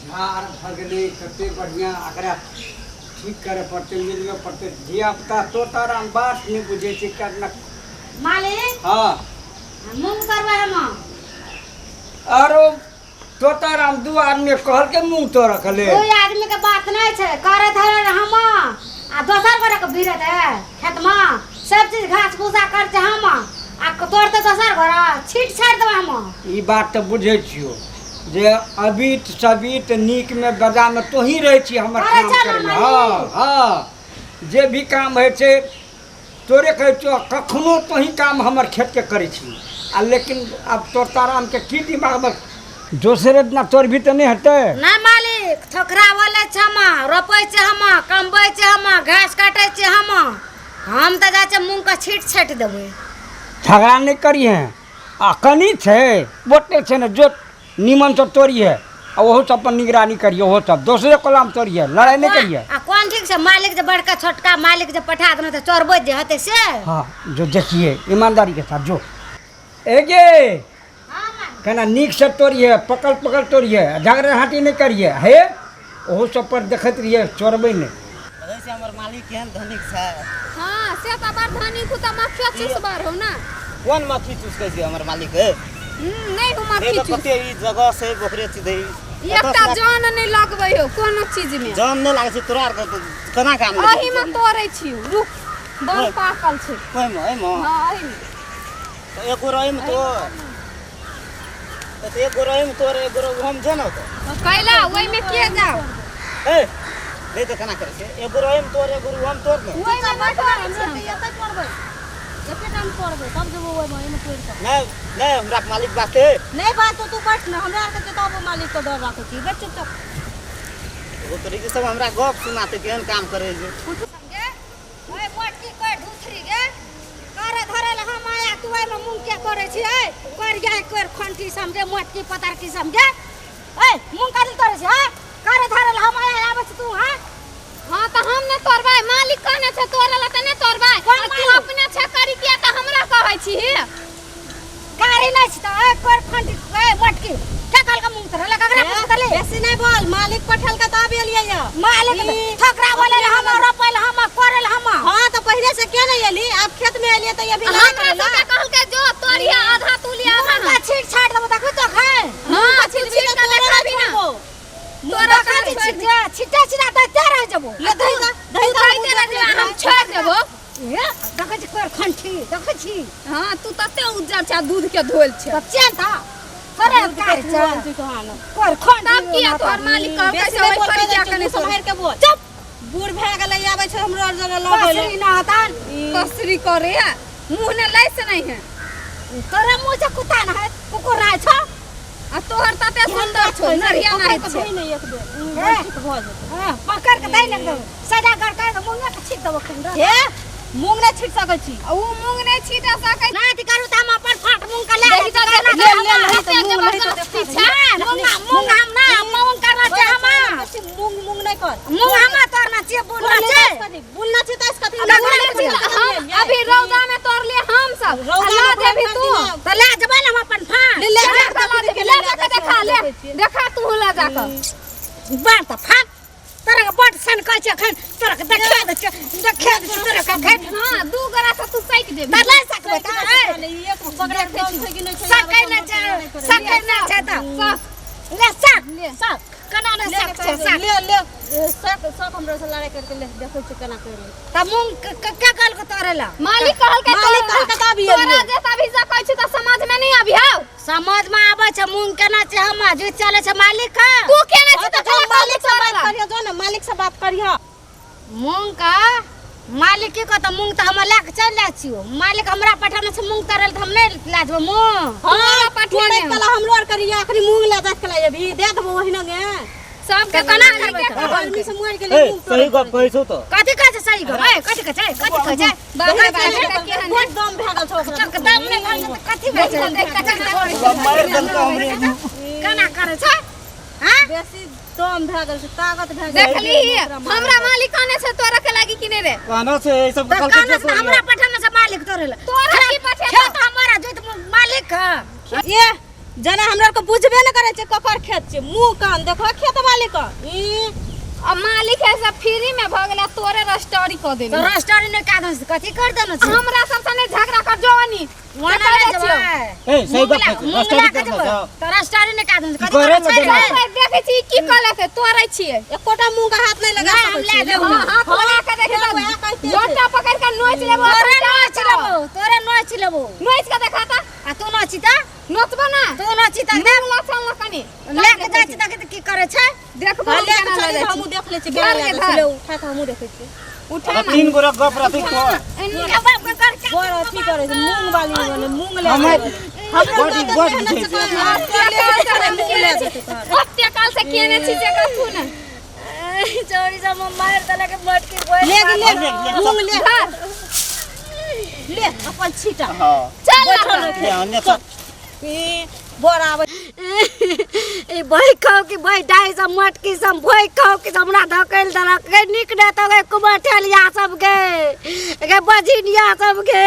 झाड़ भगने कते बढ़िया एकरा ठीक करे पड़ते मिलवे पड़ते धिया पुता तोताराम बात नहीं बुझे छै करना मालिक हां मुंह करबे हम आरो तोताराम दू आदमी कहल के मुंह तो रखले कोई आदमी के बात नहीं छै करे धरे हम आ दोसर करे के भीरे दे खेत में सब चीज घास भूसा कर छै हम आ तोड़ते दोसर घर छीट छाड़ देबे हम ई बात तो बुझे छियो जे अबीत सबीत नीक में बदा में तो ही रहे छी हमर काम करे में हां हां जे भी काम है छै तोरे कहै छो कखनो तो ही काम हमर खेत के करे छी आ लेकिन अब तोताराम के की दिमाग में दोसरे ना तोर भी तो नहीं हटे ना मालिक ठोकरा वाले छ हम रोपै छै हम कमबै छै हम घास काटै छै हम त जा छै मुंह के छीट छाट देबै झगड़ा नहीं करिए आ कनी छे बोटे छे न जो निमन तो तोड़िए आ ओहो सब अपन निगरानी करिए ओहो सब दूसरे कोलाम तोड़िए लड़ाई नहीं करिए आ कौन ठीक से मालिक जे बड़का छोटका मालिक जे पठा देना तो चोरबै जे हते से हाँ जो देखिए ईमानदारी के साथ जो एगे कहना नीक से तोड़िए पकड़ पकड़ तोड़िए झगड़ा हाटी नहीं करिए हे ओहो सब पर देखत रहिए चोरबै नहीं से हमर मालिक केहन धनिक छै हां से त बार धनिक त मक्खिया चुसबार हो ना कोन मक्खी चुसकै छै हमर मालिक है नहीं हो मक्खी चुस कते ई जगह से बोखरे छी दे एकटा जान नहीं लगबै हो कोनो चीज में जान नहीं लागे छै तोरा आर के केना काम अही में तोड़ै छी रुक बड़ पाकल छै ओइ में हां अही में तो एगो रही में तो एगो रही में तोरे एगो हम जनो तो कैला ओइ में के जाओ ए ले तो केना करे छै एगो रही में तोरे एगो हम तोड़ ने ओइ में बैठो हम एते तोड़बै एते टाइम तोड़बै तब जब ओइ में तोड़ के नहीं हमरा मालिक बाते नहीं बात तो तू बैठ ना हमरा के तब मालिक को डर राखै छी बैठ चुप वो तरीके सब हमरा गप सुनाते केहन काम करे छै समझे ओए मोटकी कोइ ढूथरी गे करे धरे ल हम आया तू ओइ में मुंह के करे छी ए कर जाय कर खंठी समझे मोटकी पतार की समझे ए मुंह काली करे छी हां करे धरे ल हम आया आबै छी तू हां हां त हम ने तोड़बै मालिक कहने छै तोड़े ल त ने तोड़बै तू अपने छै करी दिया त हमरा कहै छी गाड़ी नहीं छी त ए कर खंठी ए मोटकी क्या काल का मुंह तरह लगा करे तले बेसी नहीं बोल मालिक पठल का तब एलियै या मालिक ठकरा बोले हम रोपल हम करल हम हां तो पहले से के नहीं एली अब खेत में एलियै त अभी हमरा नहीं सबके कहल के जो तोरिया आधा तू लिया आधा छीट छाड़ देबो देखो तो खाए हां छीट छीट के देखाबी ना तोरा का छीट छीटा छीटा त तैयार हो जबो ले दही दे दे हम छोड़ देबो ए देखै छी कर खंठी देखै छी हां तू तते उज्जर छ दूध के धोल छ तब चल ता करे काट छ कर खंड तब किया तोर मालिक कह कैसे ओइ पर क्या कने संभाल के बोल चुप बूढ़ भए गेलै आबै छ हमरो जगह लगै कसरी ना हतान कसरी करे मुंह ने लै से नहीं है तोरा मुंह से कुत्ता ना है कुकुर रहा छ आ तोहर तते सुंदर छ नरिया नहीं छ नहीं एक बेर ठीक भ जेतै हां पकड़ के दै न सजा कर के मुंह के छीट देबो खंड हे मूंग नहीं छीट सकै छी उ मूंग नहीं छीट सकै ना ती करू त हम अपन फाट मुंह का ले ले ले तो पीछा मुंह हम ना मुंह करना छै हम मूंग नहीं कर मुंह हम तोरना छै बोलना छै बोलना छै त इसका हम अभी रौदा में तोड़ लिए हम सब ला देबी तू त ले जबै न हम अपन फाट ले ले के देखा ले देखा तू ला जाकर बार त फाट तोरा के बट सन कहै छै एखन तोरा के देखा दे तोरा के खैट हां दू गरा से तू सैक दे त ले सकबे त एक पकड़ के छै कि नहीं सकै न छै त ले सक कना न सक छै सक ले सक हमरा से लड़ाई करके ले देखै छी केना करे त मुंह क्या कहल के तोरेला मालिक कहल के तब तोरा जे तभी से कहै छी त समझ में नहीं आबियौ समझ में आबै छै मुंह केना छै हम जे चले छै मालिक का तू केना छी त मालिक से बात करियो जो ना मालिक से बात करियो मुंह का मालिक के कहत मुंह त हम ले के चल जा छियो मालिक हमरा पठाने से मुंह तरल त हम नहीं ला देबो मुंह हां पठाने कला हमरो और करिया आखरी मुंह ले जात कला अभी दे देबो वही न गे सब के कना करबै आदमी से मोड़ के लिए सही गप कहै छौ तो कथि कहै छै सही गप ए कथि कहै छै बाबा के बहुत दम भागल छौ चक दम नहीं भागल त कथि भै छै मार दल का हमरे कना करे छै हां बेसी दम भागल छै ताकत भागल देखली हमरा मालिक आने से तोरा के लागी कि नहीं रे कहना से ए सब तो गलती से हमरा पठाने से मालिक तोरेला तोरा की पठे खेत हमारा जो मालिक का ये जना हमरा को बुझबे न करे छे ककर खेत छे मुंह कान देखो खेत मालिक अब मालिक है सब फ्री में भ गेला तोरे रस्टोरी क देनी तो रस्टोरी ने का दस कथी कर देना छे हमरा सब सने झगड़ा कर जवानी वना ले जबा ए सही बात है स्टडी कर लो तो रस्टोरी ने का दस कथी करे करे तो छे देखे छी की कले से तोरे छिए एकोटा मुंह का हाथ नहीं लगा हम सकै ले छी देबो हाथ लगा के देखे लोटा पकड़ के नोच लेबो तोरे नोच लेबो नोच के देखाता आ तू नोची त नोचबो ना तू नोची त देख लछन लकनी लेके जाय छी त की करे छे देखबो ले केना के लगे हमहु देख ले छी घर केना के लगे घर। ले उठा के हमहु देखे छी उठा अब ना 3 गोरा गप रखी तो इनका बाप के कर के बोर अथी करे छे मूंग वाली वाले मूंग ले हम बॉडी बॉडी हत्या काल से केने छी जे कहू ना चोरी सब मार दला के मटकी बोल ले मूंग ले ले अपन छीटा हां चल ले अन्य सब बोर आवे ए भाई खाओ कि भाई डाई सब मटकी सब भाई खाओ कि हमरा धकेल दला के निक ने तो के कुमार ठेलिया सब के बजिनिया सब के